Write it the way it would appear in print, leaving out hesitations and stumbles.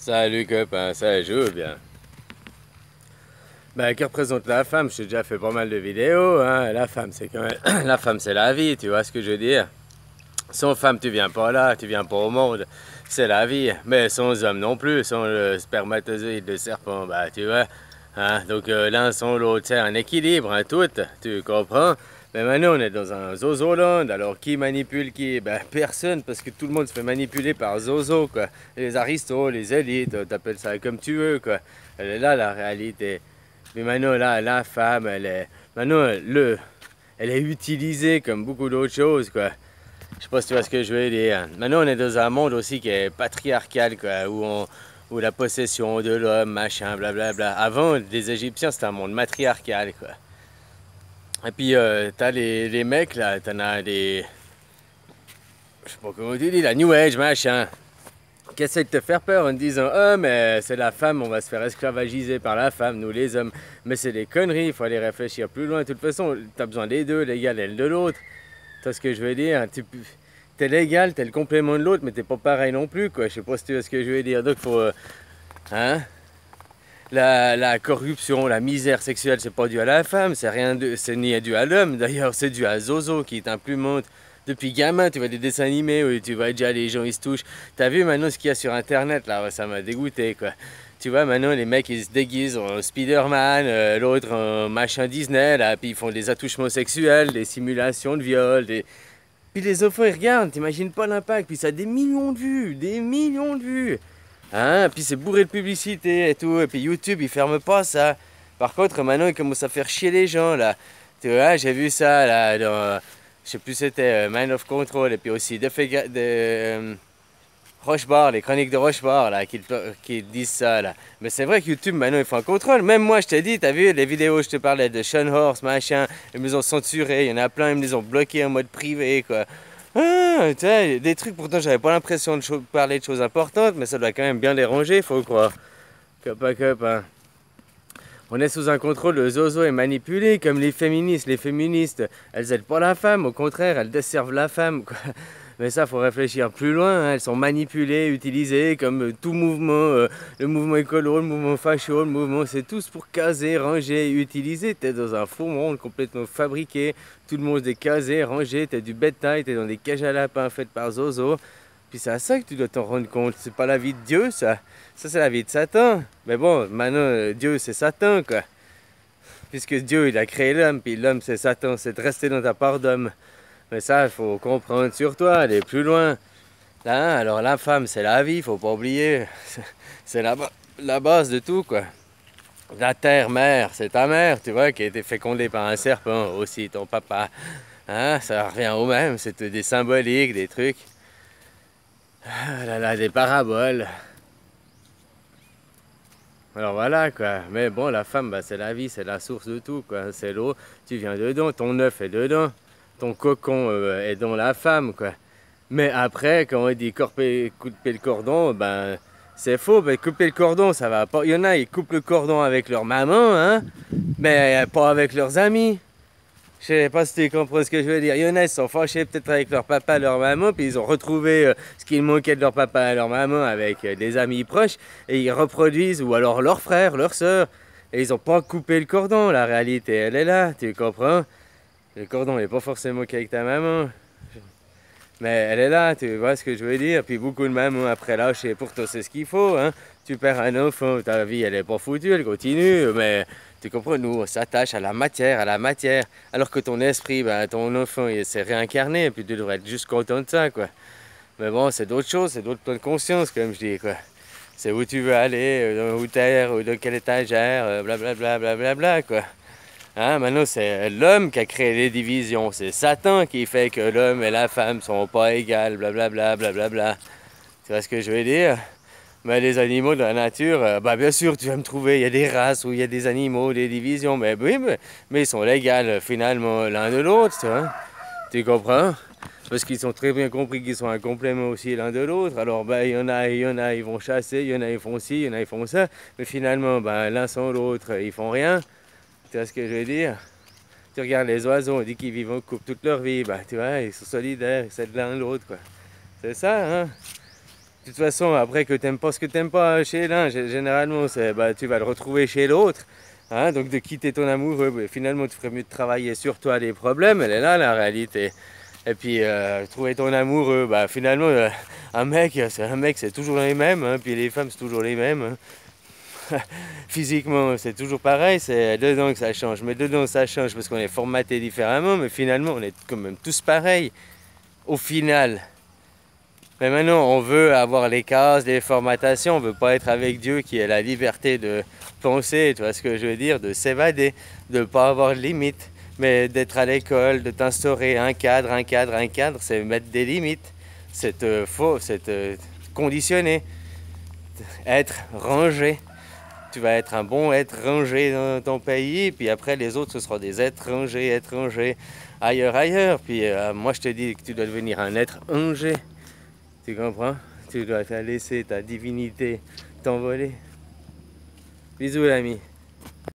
Salut copain, ça joue bien. Ben, que représente la femme? J'ai déjà fait pas mal de vidéos, hein. La femme, c'est quand même... La femme, c'est la vie, tu vois ce que je veux dire? Sans femme, tu viens pas là, tu viens pas au monde. C'est la vie. Mais sans homme non plus, sans le spermatozoïde de serpent, bah, tu vois. Hein? Donc, l'un sans l'autre, c'est un équilibre, hein, tout, tu comprends? Mais maintenant, on est dans un zozoland. Alors, qui manipule qui? Ben, personne, parce que tout le monde se fait manipuler par zozo, quoi. Les aristos, les élites, t'appelles ça comme tu veux, quoi. Elle est là, la réalité. Mais maintenant, là, la femme, elle est... Maintenant, elle est utilisée comme beaucoup d'autres choses, quoi. Je sais pas si tu vois ce que je veux dire. Maintenant, on est dans un monde aussi qui est patriarcal, quoi, où la possession de l'homme, machin, blablabla. Avant, les Égyptiens, c'était un monde matriarcal, quoi. Et puis, t'as les mecs, là, t'en as des... Je sais pas comment tu dis, la New Age, machin, qui essaient de te faire peur en te disant « Oh, mais c'est la femme, on va se faire esclavagiser par la femme, nous les hommes. » Mais c'est des conneries, il faut aller réfléchir plus loin. De toute façon, t'as besoin des deux, l'égal et de l'autre. Tu vois ce que je veux dire? T'es l'égal, t'es le complément de l'autre, mais t'es pas pareil non plus, quoi. Je sais pas si tu vois ce que je veux dire. Donc, faut... hein? La corruption, la misère sexuelle, c'est pas dû à la femme, c'est ni dû à l'homme. D'ailleurs, c'est dû à Zozo qui t'implémente. Depuis gamin, tu vois des dessins animés où tu vois déjà les gens ils se touchent. T'as vu maintenant ce qu'il y a sur internet là, ça m'a dégoûté quoi. Tu vois maintenant les mecs ils se déguisent en Spider-Man, l'autre en machin Disney là, puis ils font des attouchements sexuels, des simulations de viol, puis les enfants ils regardent, t'imagines pas l'impact, puis ça a des millions de vues, des millions de vues. Hein, puis c'est bourré de publicité et tout, et puis YouTube il ferme pas ça. Par contre maintenant il commence à faire chier les gens là. Tu vois, j'ai vu ça là dans, je sais plus c'était Mind of Control, et puis aussi Rochebar, les chroniques de Rochebar là, qui disent ça là. Mais c'est vrai que YouTube maintenant il fait un contrôle. Même moi je t'ai dit, t'as vu les vidéos, je te parlais de Sean Horse, machin, ils me les ont censurés, il y en a plein, ils me les ont bloqués en mode privé quoi. Ah, tu sais, des trucs pourtant j'avais pas l'impression de parler de choses importantes, mais ça doit quand même bien déranger, faut croire. Copain, copain. On est sous un contrôle, le zozo est manipulé, comme les féministes. Les féministes, elles aident pas la femme, au contraire, elles desservent la femme, quoi. Mais ça, faut réfléchir plus loin, hein. Elles sont manipulées, utilisées, comme tout mouvement, le mouvement écolo, le mouvement facho, le mouvement, c'est tous pour caser, ranger, utiliser. T'es dans un faux monde complètement fabriqué, tout le monde est casé, rangé, t'es du bétail, t'es dans des cages à lapins faites par zozo. Puis c'est à ça que tu dois t'en rendre compte. C'est pas la vie de Dieu, ça. Ça, c'est la vie de Satan. Mais bon, maintenant, Dieu, c'est Satan, quoi. Puisque Dieu, il a créé l'homme, puis l'homme, c'est Satan. C'est de rester dans ta part d'homme. Mais ça, il faut comprendre sur toi, aller plus loin. Là, alors la femme, c'est la vie, faut pas oublier. C'est la base de tout, quoi. La terre-mère, c'est ta mère, tu vois, qui a été fécondée par un serpent aussi, ton papa. Hein, ça revient au même, c'est des symboliques, des trucs. Ah là là, des paraboles. Alors voilà quoi. Mais bon, la femme, bah, c'est la vie, c'est la source de tout quoi. C'est l'eau, tu viens dedans, ton œuf est dedans, ton cocon est dans la femme quoi. Mais après, quand on dit couper le cordon, ben c'est faux. Ben, couper le cordon, ça va pas. Il y en a, ils coupent le cordon avec leur maman, hein, mais pas avec leurs amis. Je sais pas si tu comprends ce que je veux dire. Il y en a, ils sont fâchés peut-être avec leur papa, leur maman, puis ils ont retrouvé ce qu'il manquait de leur papa et leur maman avec des amis proches, et ils reproduisent, ou alors leur frère, leur soeur, et ils ont pas coupé le cordon. La réalité, elle est là, tu comprends? Le cordon n'est pas forcément qu'avec ta maman, mais elle est là, tu vois ce que je veux dire? Puis beaucoup de mamans après lâche, et pourtant c'est ce qu'il faut, hein? Tu perds un enfant, ta vie elle est pas foutue, elle continue, mais tu comprends, nous on s'attache à la matière, alors que ton esprit, ben, ton enfant il s'est réincarné, et puis tu devrais être juste content de ça, quoi. Mais bon, c'est d'autres choses, c'est d'autres plans de conscience, comme je dis, quoi. C'est où tu veux aller, où t'es, ou dans quelle étagère, blablabla, blablabla, quoi. Hein, maintenant, c'est l'homme qui a créé les divisions. C'est Satan qui fait que l'homme et la femme sont pas égales, blablabla, blablabla. Tu vois ce que je veux dire? Mais les animaux de la nature, bah bien sûr, tu vas me trouver, il y a des races où il y a des animaux, des divisions, mais oui, mais ils sont légaux finalement l'un de l'autre, tu vois. Tu comprends? Parce qu'ils ont très bien compris qu'ils sont un complément aussi l'un de l'autre. Alors, ben, ils vont chasser, il y en a, ils font ci, il y en a, ils font ça. Mais finalement, ben, l'un sans l'autre, ils font rien. Tu vois ce que je veux dire? Tu regardes les oiseaux, on dit qu'ils vivent en couple toute leur vie. Bah, tu vois, ils sont solidaires, ils s'aident l'un l'autre, quoi. C'est ça, hein? De toute façon, après que t'aimes pas ce que t'aimes pas chez l'un, généralement, bah, tu vas le retrouver chez l'autre. Hein, donc de quitter ton amoureux, bah, finalement, tu ferais mieux de travailler sur toi des problèmes. Elle est là, la réalité. Et puis, trouver ton amoureux, bah, finalement, un mec, c'est toujours les mêmes. Hein, puis les femmes, c'est toujours les mêmes. Hein. Physiquement, c'est toujours pareil. C'est dedans que ça change. Mais dedans, ça change parce qu'on est formaté différemment. Mais finalement, on est quand même tous pareils. Au final. Mais maintenant, on veut avoir les cases, les formatations, on veut pas être avec Dieu qui a la liberté de penser, tu vois ce que je veux dire, de s'évader, de ne pas avoir de limites, mais d'être à l'école, de t'instaurer un cadre, c'est mettre des limites, c'est te conditionner, être rangé. Tu vas être un bon être rangé dans ton pays, puis après les autres ce seront des étrangers, ailleurs. Puis moi je te dis que tu dois devenir un être rangé. Tu comprends? Tu dois te laisser ta divinité t'envoler. Bisous l'ami.